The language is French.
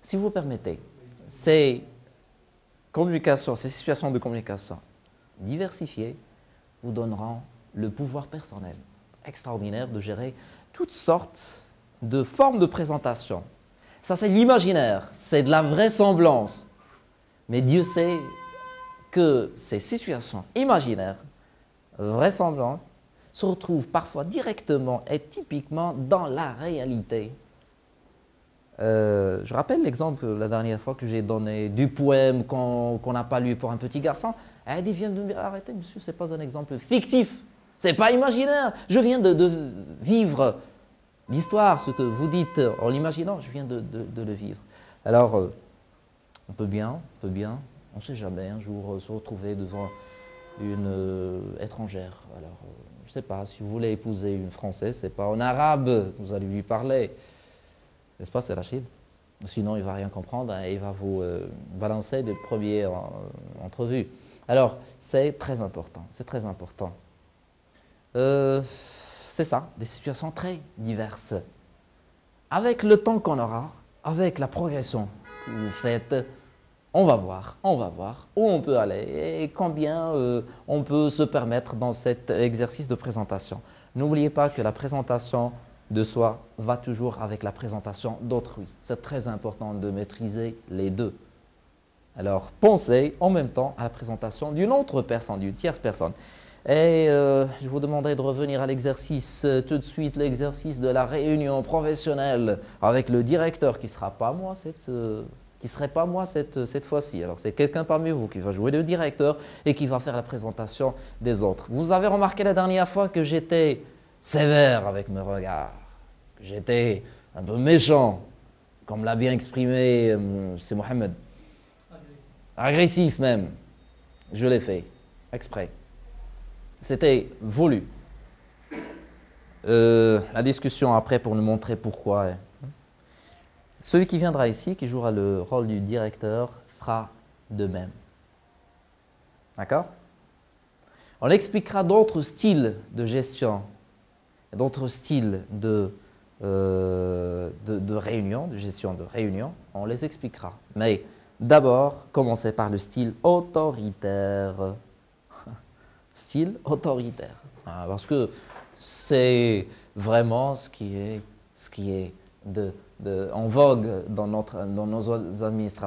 si vous permettez, ces communications, ces situations de communication diversifiées vous donneront le pouvoir personnel extraordinaire de gérer toutes sortes de formes de présentation. Ça, c'est l'imaginaire, c'est de la vraisemblance. Mais Dieu sait que ces situations imaginaires, vraisemblantes, se retrouvent parfois directement et typiquement dans la réalité. Je rappelle l'exemple la dernière fois que j'ai donné du poème qu'on n'a pas lu pour un petit garçon. Elle vient de me dire, arrêtez monsieur, ce n'est pas un exemple fictif, ce n'est pas imaginaire. Je viens de vivre l'histoire, ce que vous dites en l'imaginant, je viens de le vivre. Alors, on peut bien, on ne sait jamais, un jour se retrouver devant une étrangère. Alors, je ne sais pas, si vous voulez épouser une Française, ce n'est pas en arabe que vous allez lui parler. N'est-ce pas, c'est Rachid? Sinon, il ne va rien comprendre et il va vous balancer des premières entrevues. Alors, c'est très important, c'est très important. C'est ça, des situations très diverses. Avec le temps qu'on aura, avec la progression que vous faites, on va voir où on peut aller et combien on peut se permettre dans cet exercice de présentation. N'oubliez pas que la présentation de soi va toujours avec la présentation d'autrui. C'est très important de maîtriser les deux. Alors, pensez en même temps à la présentation d'une autre personne, d'une tierce personne. Et je vous demanderai de revenir à l'exercice, tout de suite, l'exercice de la réunion professionnelle avec le directeur qui ne sera pas moi cette fois-ci. Alors, c'est quelqu'un parmi vous qui va jouer le directeur et qui va faire la présentation des autres. Vous avez remarqué la dernière fois que j'étais sévère avec mes regards, que j'étais un peu méchant, comme l'a bien exprimé c'est Mohamed. Agressif même. Je l'ai fait, exprès. C'était voulu. La discussion après pour nous montrer pourquoi. Celui qui viendra ici, qui jouera le rôle du directeur, fera de même. D'accord? On expliquera d'autres styles de gestion, d'autres styles de réunion, de gestion de réunion. On les expliquera. Mais d'abord, commencez par le style autoritaire. Style autoritaire. Parce que c'est vraiment ce qui est en vogue dans nos administrations.